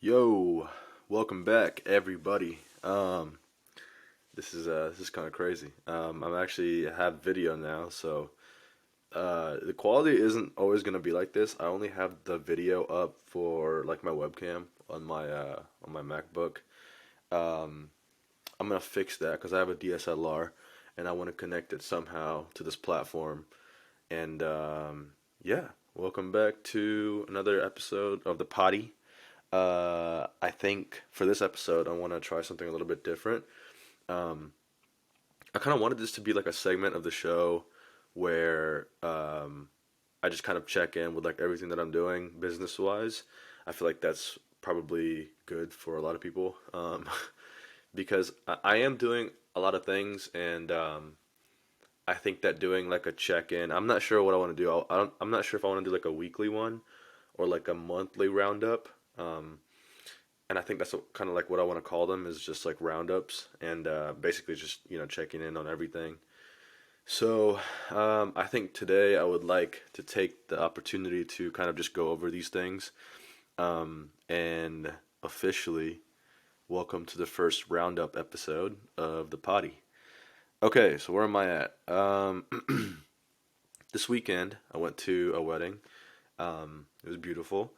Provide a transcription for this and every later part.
Yo, welcome back, everybody. This is kind of crazy. I'm actually have video now, so the quality isn't always gonna be like this. I only have the video up for like my webcam on my MacBook. Um, I'm gonna fix that because I have a DSLR and I want to connect it somehow to this platform. And yeah, welcome back to another episode of the Potty. I think for this episode, I want to try something a little bit different. Um, I kind of wanted this to be like a segment of the show where I just kind of check in with like everything that I'm doing business wise. I feel like that's probably good for a lot of people because I am doing a lot of things, and I think that doing like a check in, I'm not sure what I want to do. I'm not sure if I want to do like a weekly one or like a monthly roundup. And I think that's kind of like what I want to call them is just like roundups and basically just checking in on everything. So I think today I would like to take the opportunity to kind of just go over these things and officially welcome to the first roundup episode of the potty. Okay, so where am I at? This weekend I went to a wedding. It was beautiful.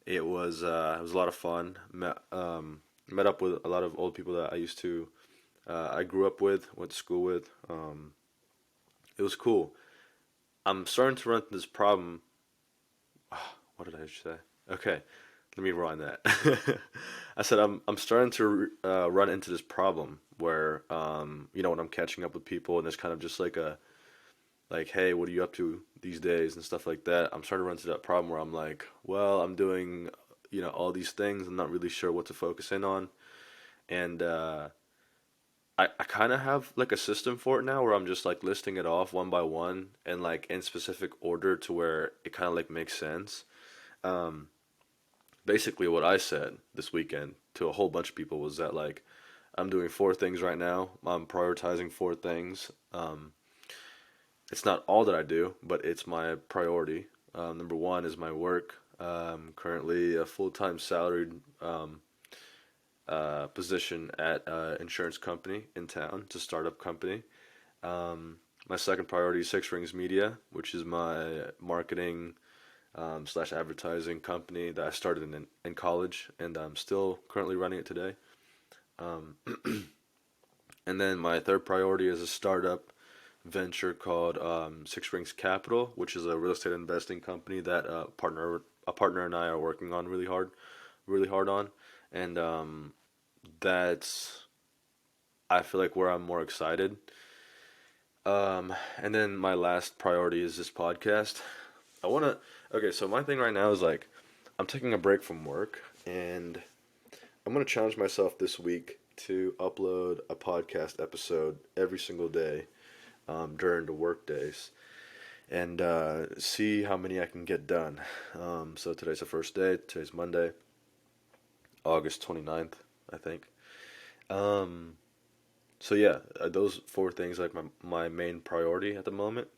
It was a lot of fun. Met up with a lot of old people that I grew up with, went to school with. It was cool. I'm starting to run into this problem. What did I say? Okay, let me rewind that. I said I'm starting to run into this problem where when I'm catching up with people and there's kind of just like, hey, what are you up to these days and stuff like that. I'm starting to run into that problem where I'm like, well, I'm doing all these things. I'm not really sure what to focus in on, and I kind of have like a system for it now where I'm just like listing it off one by one and like in specific order to where it kind of like makes sense. Um, Basically, what I said this weekend to a whole bunch of people was that like I'm doing four things right now. I'm prioritizing four things. It's not all that I do, but it's my priority. Number one is my work. Currently a full-time salaried position at an insurance company in town. It's a startup company. My second priority is Six Rings Media, which is my marketing slash advertising company that I started in college, and I'm still currently running it today. Um, and then my third priority is a startup venture called Six Rings Capital, which is a real estate investing company that a partner and I are working on really hard on, and that's I feel like where I'm more excited. And then my last priority is this podcast. I wanna Okay, so my thing right now is like I'm taking a break from work, and I'm gonna challenge myself this week to upload a podcast episode every single day during the work days and see how many I can get done. So today's the first day. Today's Monday, August 29th, I think. Um, so yeah, those four things like my main priority at the moment.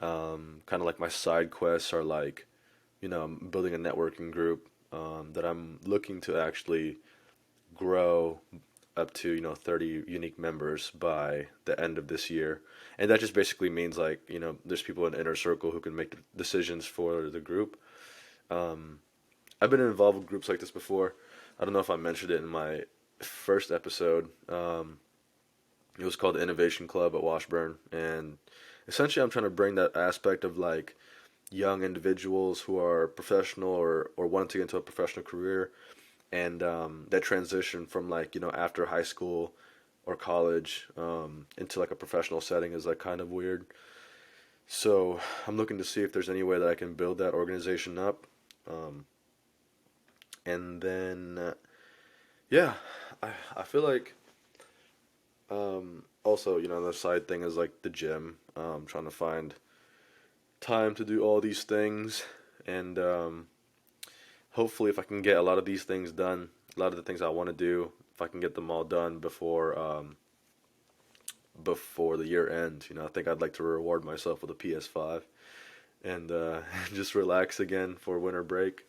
Kind of like my side quests are like, I'm building a networking group that I'm looking to actually grow up to 30 unique members by the end of this year, and that just basically means like there's people in the inner circle who can make decisions for the group. um, I've been involved with groups like this before. I don't know if I mentioned it in my first episode. It was called the Innovation Club at Washburn, and essentially I'm trying to bring that aspect of like young individuals who are professional or want to get into a professional career, and that transition from like after high school or college into like a professional setting is like kind of weird. So I'm looking to see if there's any way that I can build that organization up, um, and then yeah, I feel like also the side thing is like the gym. Trying to find time to do all these things, and hopefully if I can get a lot of these things done, a lot of the things I want to do, if I can get them all done before the year ends. I think I'd like to reward myself with a PS5 and just relax again for winter break.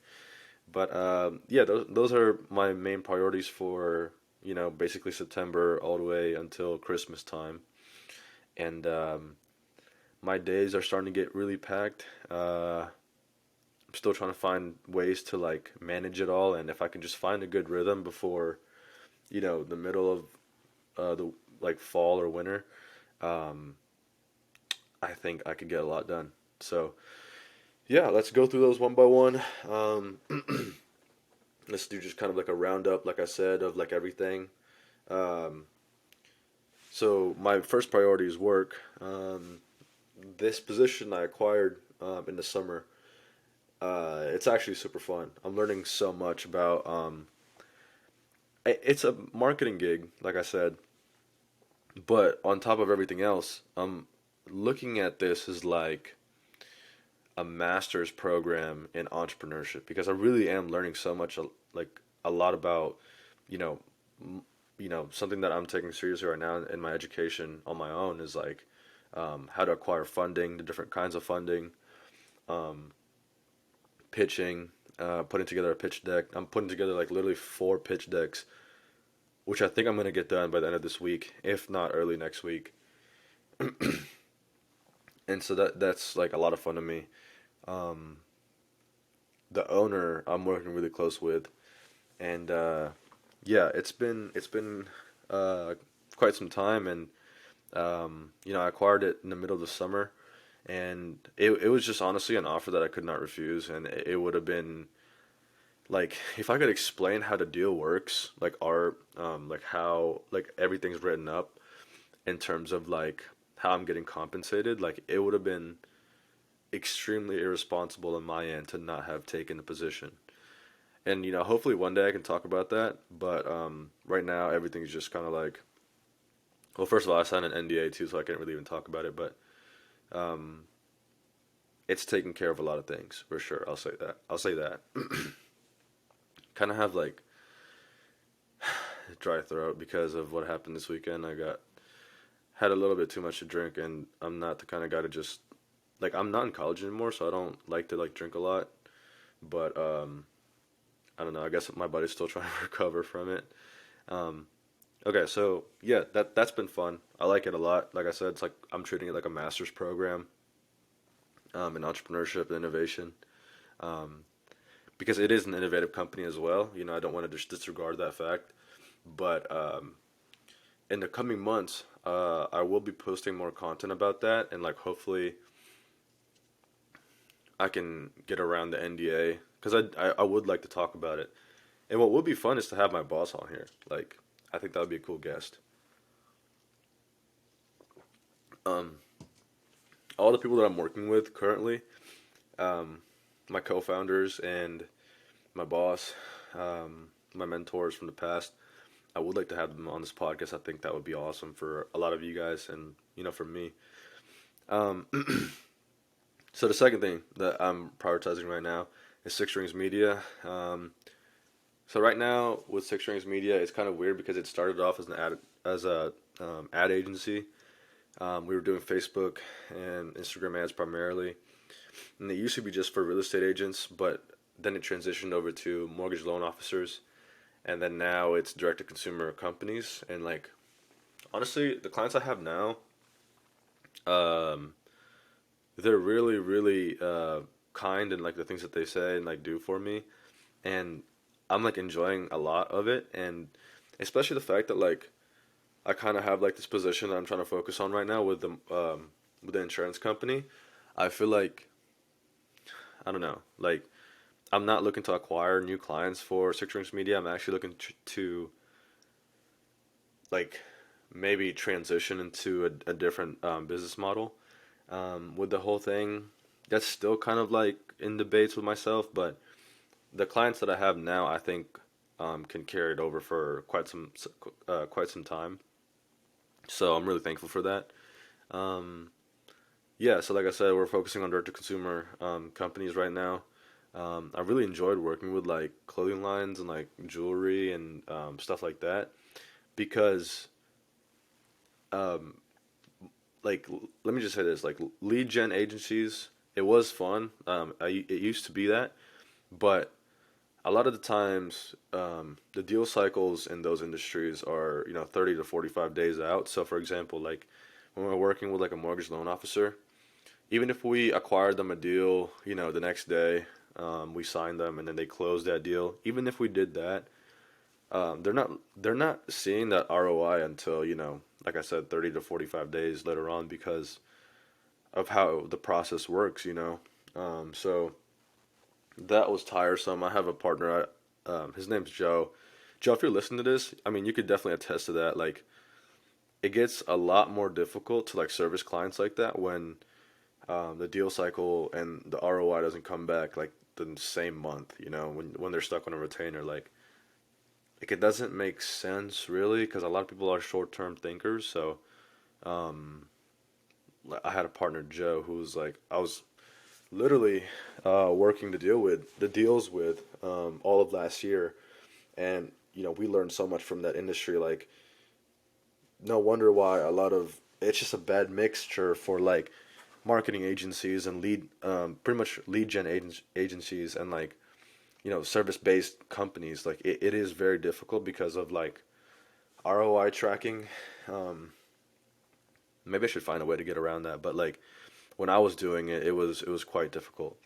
But yeah, those are my main priorities for basically September all the way until Christmas time. And my days are starting to get really packed. I'm still trying to find ways to like manage it all, and if I can just find a good rhythm before the middle of the like fall or winter, um, I think I could get a lot done. So yeah, let's go through those one by one. Let's do just kind of like a roundup, like I said, of like everything. Um, so my first priority is work. This position I acquired in the summer. It's actually super fun. I'm learning so much about. It's a marketing gig, like I said, but on top of everything else, I'm looking at this as like a master's program in entrepreneurship because I really am learning so much, like a lot about, you know, something that I'm taking seriously right now in my education on my own is like how to acquire funding, the different kinds of funding, um, pitching, putting together a pitch deck. I'm putting together like literally four pitch decks, which I think I'm gonna get done by the end of this week, if not early next week. And so that's like a lot of fun to me. Um, the owner I'm working really close with, and yeah, it's been uh, quite some time, and I acquired it in the middle of the summer, and it was just honestly an offer that I could not refuse, and it would have been like if I could explain how the deal works, like art, like how like everything's written up in terms of like how I'm getting compensated, like it would have been extremely irresponsible on my end to not have taken the position. And hopefully one day I can talk about that. But right now everything's just kind of like, well, first of all, I signed an NDA too, so I can't really even talk about it. But um, it's taking care of a lot of things for sure. I'll say that. I'll say that. Kind of have like dry throat because of what happened this weekend. I got had a little bit too much to drink, and I'm not the kind of guy to just like I'm not in college anymore, so I don't like to like drink a lot. But I don't know. I guess my body's still trying to recover from it. Um, okay, so yeah, that's been fun. I like it a lot. Like I said, it's like I'm treating it like a master's program in entrepreneurship and innovation um, because it is an innovative company as well. I don't want to just disregard that fact. But in the coming months, I will be posting more content about that, and like hopefully I can get around the NDA because I would like to talk about it. And what would be fun is to have my boss on here. Like, I think that would be a cool guest. Um, all the people that I'm working with currently, um, my co-founders and my boss, my mentors from the past, I would like to have them on this podcast. I think that would be awesome for a lot of you guys and for me. Um, so the second thing that I'm prioritizing right now is Six Rings Media. So right now with Six Rings Media, it's kind of weird because it started off as an ad agency. We were doing Facebook and Instagram ads primarily, and it used to be just for real estate agents, but then it transitioned over to mortgage loan officers, and then now it's direct to consumer companies. And like honestly, the clients I have now, um, they're really really kind and like the things that they say and like do for me, and I'm like enjoying a lot of it, and especially the fact that like I kind of have like this position that I'm trying to focus on right now with the insurance company. I feel like I don't know, like I'm not looking to acquire new clients for Six Rings Media. I'm actually looking to like maybe transition into a different business model. With the whole thing, that's still kind of like in debates with myself, but the clients that I have now, I think can carry it over for quite some time. So I'm really thankful for that. Um, yeah, so like I said, we're focusing on direct to consumer companies right now. I really enjoyed working with like clothing lines and like jewelry and stuff like that because um, let me just say this, like lead gen agencies, it was fun. It used to be that, but a lot of the times, the deal cycles in those industries are, 30 to 45 days out. So, for example, like when we're working with like a mortgage loan officer, even if we acquired them a deal, the next day, we signed them and then they closed that deal. Even if we did that, they're not seeing that ROI until, like I said, 30 to 45 days later on because of how the process works. So that was tiresome. I have a partner. His name's Joe. Joe, if you're listening to this, I mean, you could definitely attest to that. Like, it gets a lot more difficult to like service clients like that when the deal cycle and the ROI doesn't come back like the same month. When they're stuck on a retainer, like it doesn't make sense really because a lot of people are short-term thinkers. So um, I had a partner Joe who was like I was literally working the deals with all of last year, and we learned so much from that industry. Like no wonder why a lot of it's just a bad mixture for like marketing agencies and pretty much lead gen agencies and like service based companies. Like it is very difficult because of like ROI tracking. Um, Maybe I should find a way to get around that, but like when I was doing it, it was quite difficult.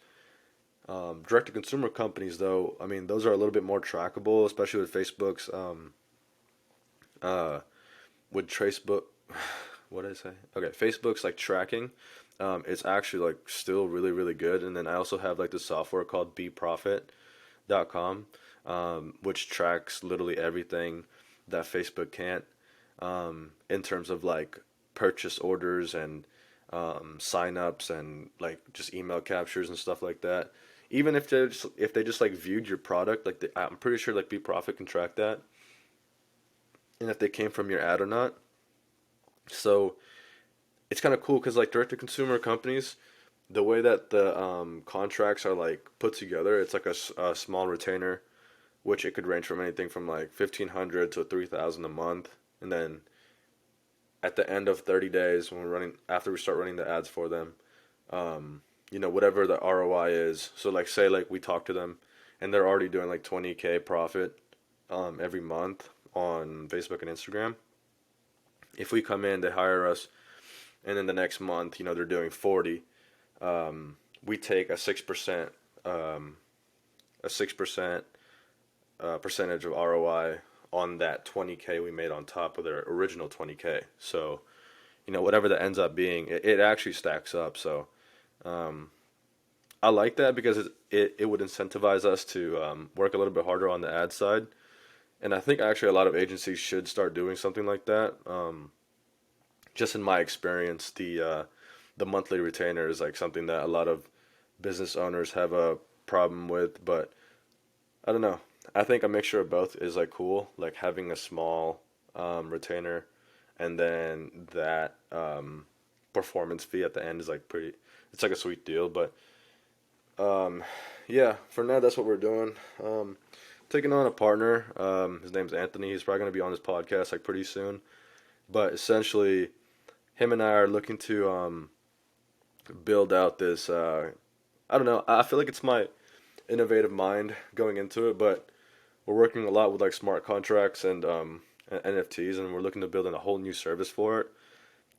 Direct to consumer companies, though, I mean, those are a little bit more trackable, especially with Facebook's uh, with Facebook. What did I say? Okay, Facebook's like tracking. It's actually like still really really good. And then I also have like the software called beprofit.com, which tracks literally everything that Facebook can't, in terms of like purchase orders and sign-ups and like just email captures and stuff like that. Even if they just like viewed your product, like I'm pretty sure like BeProfit can track that, and if they came from your ad or not. So it's kind of cool because like direct to consumer companies, the way that the contracts are like put together, it's like a small retainer, which it could range from anything from like 1,500 to 3,000 a month, and then at the end of 30 days when we're running after we start running the ads for them, whatever the ROI is. So like say like we talk to them and they're already doing like 20K profit every month on Facebook and Instagram. If we come in, they hire us, and then the next month, they're doing 40. We take um, a 6% percentage of ROI on that 20K we made on top of their original 20K. So whatever that ends up being, it actually stacks up. So um, I like that because it would incentivize us to work a little bit harder on the ad side. And I think actually a lot of agencies should start doing something like that. Just in my experience, the monthly retainer is like something that a lot of business owners have a problem with. But I don't know. I think a mixture of both is like cool. Like having a small retainer, and then that performance fee at the end is like pretty. It's like a sweet deal. But um, yeah, for now that's what we're doing. Taking on a partner. His name's Anthony. He's probably gonna be on this podcast like pretty soon. But essentially, him and I are looking to build out this. I don't know. I feel like it's my innovative mind going into it, but we're working a lot with like smart contracts and NFTs, and we're looking to build in a whole new service for it.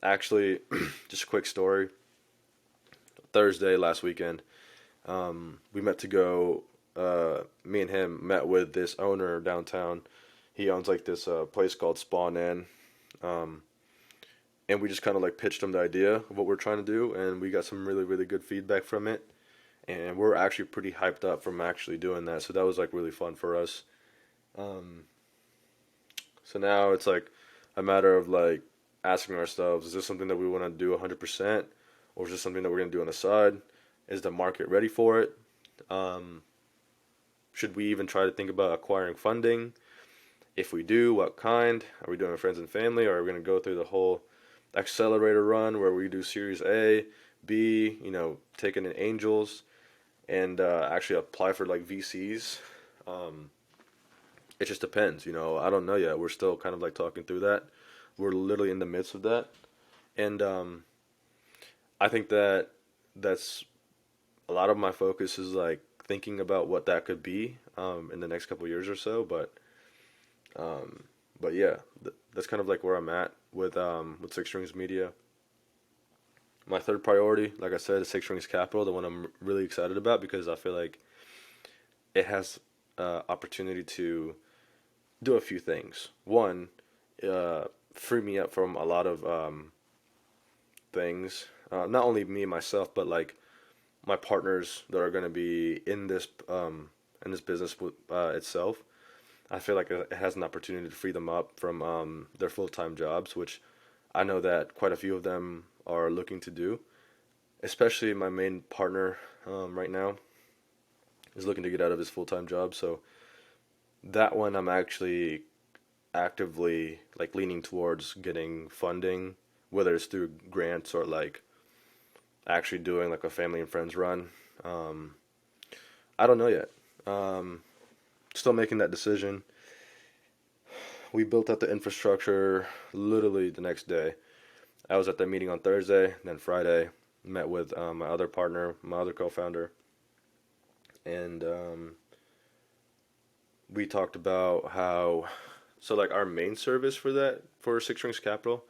Actually, just a quick story. Thursday last weekend, we met to go. Me and him met with this owner downtown. He owns like this place called Spawn Inn, um, and we just kind of like pitched him the idea of what we're trying to do, and we got some really really good feedback from it, and we're actually pretty hyped up from actually doing that. So that was like really fun for us. Um, so now it's like a matter of like asking ourselves, is this something that we want to do 100%, or is this something that we're gonna do on the side? Is the market ready for it? Um, should we even try to think about acquiring funding? If we do, what kind? Are we doing it friends and family, or are we going to go through the whole accelerator run where we do Series A, B, taking in angels, and actually apply for like VCs? Um, it just depends. I don't know yet. We're still kind of like talking through that. We're literally in the midst of that, and I think that that's a lot of my focus is like thinking about what that could be in the next couple years or so. Um, but yeah, that's kind of like where I'm at with Six Strings Media. My third priority, like I said, is Six Strings Capital, the one I'm really excited about because I feel like it has opportunity to do a few things. One, uh, free me up from a lot of things. Not only me myself, but like my partners that are going to be in this business itself. I feel like it has an opportunity to free them up from their full time jobs, which I know that quite a few of them are looking to do. Especially my main partner right now is looking to get out of his full time job, so that one I'm actually actively like leaning towards getting funding, whether it's through grants or like actually doing like a family and friends run. Um, I don't know yet. Um, Still making that decision. We built out the infrastructure literally the next day. I was at the meeting on Thursday, then Friday met with my other partner, my other co-founder, and we talked about how so like our main service for that for Six Strings Capital.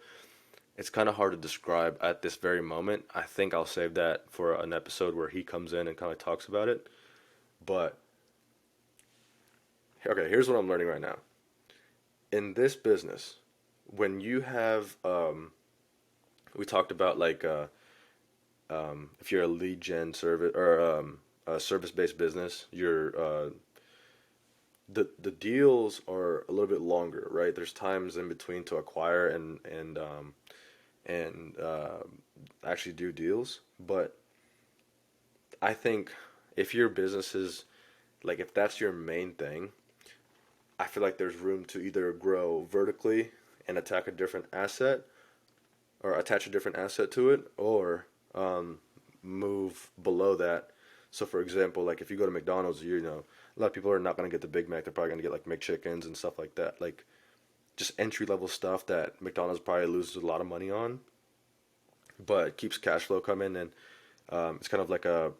It's kind of hard to describe at this very moment. I think I'll save that for an episode where he comes in and kind of talks about it. But okay, here's what I'm learning right now. In this business, when you have, we talked about like if you're a lead gen service or a service based business, the deals are a little bit longer, right? There's times in between to acquire and actually do deals, but I think if your business is like if that's your main thing, I feel like there's room to either grow vertically and attack a different asset or attach a different asset to it or um, move below that. So for example, like if you go to McDonald's, a lot of people are not going to get the Big Mac. They're probably going to get like McChickens and stuff like that. Like just entry level stuff that McDonald's probably loses a lot of money on, but keeps cash flow coming and it's kind of like a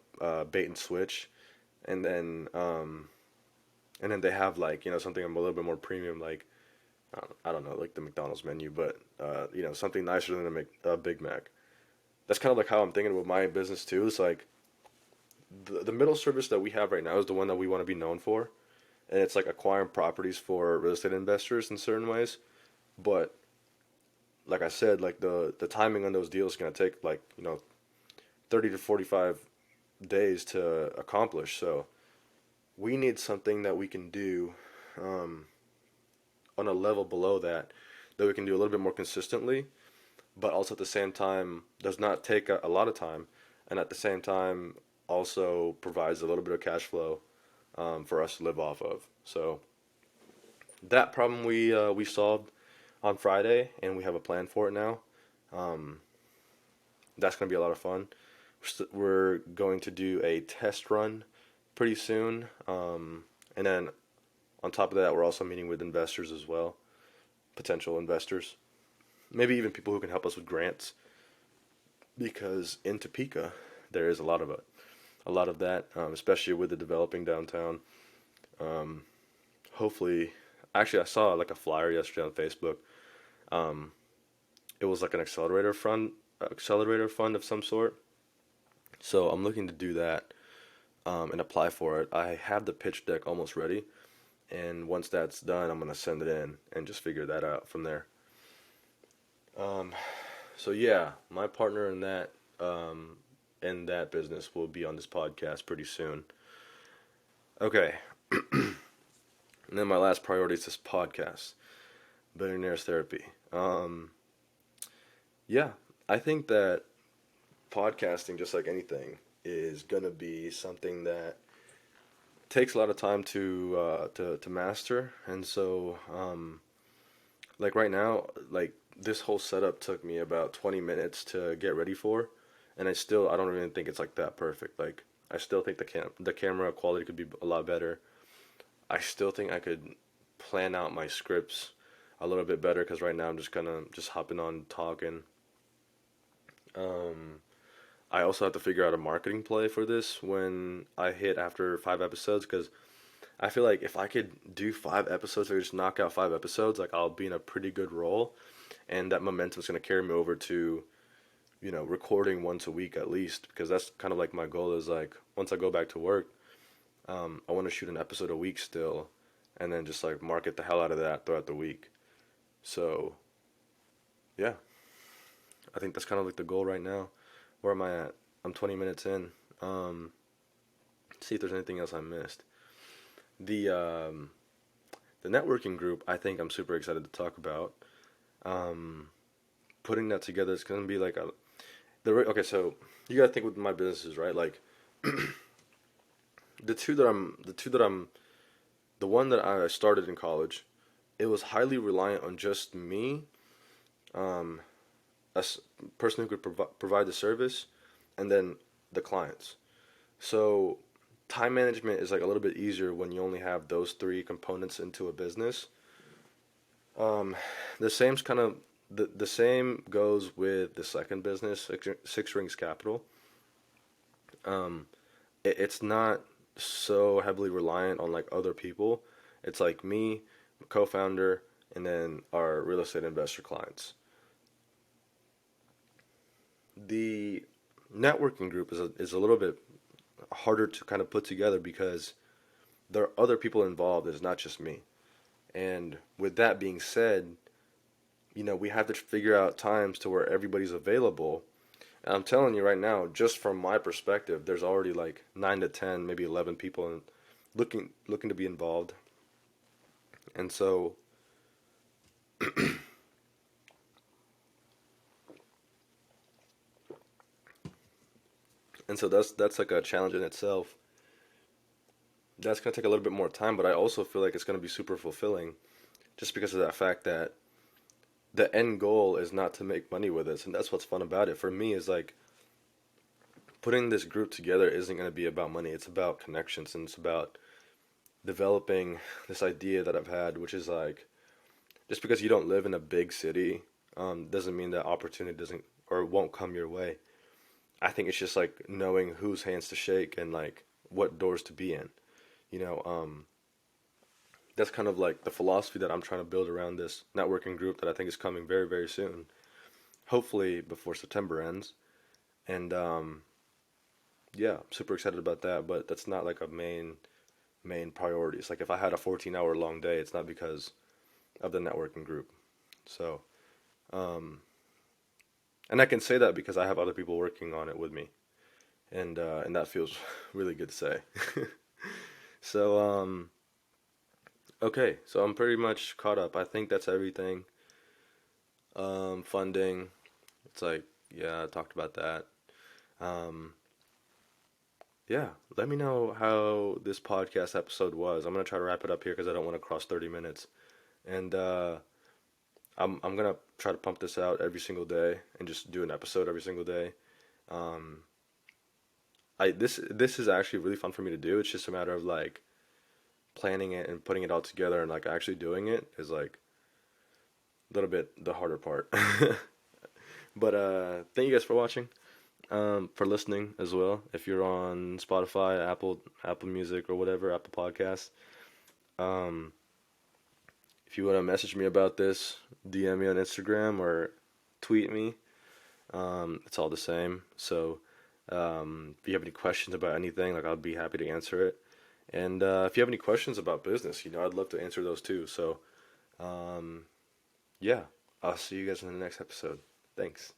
bait and switch. And then they have like something a little bit more premium, like I don't know, like the McDonald's menu, but something nicer than a Big Mac. That's kind of like how I'm thinking with my business too. It's like the middle service that we have right now is the one that we want to be known for, and it's like acquiring properties for real estate investors in certain ways. But like I said, like the timing on those deals is gonna take like 30 to 45 days to accomplish. So we need something that we can do um, on a level below that we can do a little bit more consistently, but also at the same time does not take a lot of time, and at the same time also provides a little bit of cash flow for us to live off of. So that problem we solved on Friday, and we have a plan for it now. Um, that's going to be a lot of fun. We're going to do a test run pretty soon, and then on top of that, we're also meeting with investors as well, potential investors, maybe even people who can help us with grants, because in Topeka there is a lot of it, a lot of that, especially with the developing downtown. Um, Hopefully, actually, I saw like a flyer yesterday on Facebook. Um, it was like an accelerator fund of some sort. So I'm looking to do that and apply for it. I have the pitch deck almost ready, and once that's done, I'm gonna send it in and just figure that out from there. Um, so yeah, my partner in that business will be on this podcast pretty soon. Okay, and then my last priority is this podcast, Billionaires Therapy. Yeah, I think that podcasting, just like anything, is gonna be something that takes a lot of time to master, and so like right now, like this whole setup took me about 20 minutes to get ready for, and I don't even think it's like that perfect. Like I still think the camera quality could be a lot better. I still think I could plan out my scripts a little bit better because right now I'm just kind of just hopping on talking. Um, I also have to figure out a marketing play for this when I hit after 5 episodes, because I feel like if I could do 5 episodes or just knock out 5 episodes, like I'll be in a pretty good role, and that momentum is going to carry me over to, recording once a week at least, because that's kind of like my goal is like once I go back to work, I want to shoot an episode a week still, and then just like market the hell out of that throughout the week. So yeah, I think that's kind of like the goal right now. Where am I at? I'm 20 minutes in. Um, see if there's anything else I missed. The um, the networking group, I think I'm super excited to talk about. Um, Putting that together is gonna be like okay. So you gotta think with my businesses, right? Like the one that I started in college, it was highly reliant on just me, um, a person who could provide the service, and then the clients. So time management is like a little bit easier when you only have those three components into a business. Um, the same's kind of the same goes with the second business, Six Rings Capital. Um, it's not so heavily reliant on like other people. It's like me, co-founder, and then our real estate investor clients. The networking group is a little bit harder to kind of put together because there are other people involved. It's not just me. And with that being said, we have to figure out times to where everybody's available. And I'm telling you right now, just from my perspective, there's already like 9 to 10, maybe 11 people looking to be involved. And so that's like a challenge in itself. That's gonna take a little bit more time, but I also feel like it's gonna be super fulfilling, just because of that fact that the end goal is not to make money with this, and that's what's fun about it. For me, is like putting this group together isn't going to be about money. It's about connections, and it's about developing this idea that I've had, which is like just because you don't live in a big city, doesn't mean that opportunity doesn't or won't come your way. I think it's just like knowing whose hands to shake and like what doors to be in. You know, that's kind of like the philosophy that I'm trying to build around this networking group that I think is coming very, very soon. Hopefully before September ends. And yeah, I'm super excited about that. But that's not like a main priority. It's like if I had a 14-hour long day, it's not because of the networking group. So, um, and I can say that because I have other people working on it with me, and that feels really good to say. So, okay, so I'm pretty much caught up. I think that's everything. Funding, it's like, yeah, I talked about that. Um, yeah, let me know how this podcast episode was. I'm gonna try to wrap it up here because I don't want to cross 30 minutes. And I'm gonna try to pump this out every single day and just do an episode every single day. Um, I this is actually really fun for me to do. It's just a matter of like planning it and putting it all together and like actually doing it is like a little bit the harder part. But thank you guys for watching, for listening as well. If you're on Spotify, Apple Music or whatever, Apple Podcasts, um, if you want to message me about this, DM me on Instagram or tweet me. It's all the same. So if you have any questions about anything, like I'll be happy to answer it. And if you have any questions about business, I'd love to answer those too. So um, yeah, I'll see you guys in the next episode. Thanks.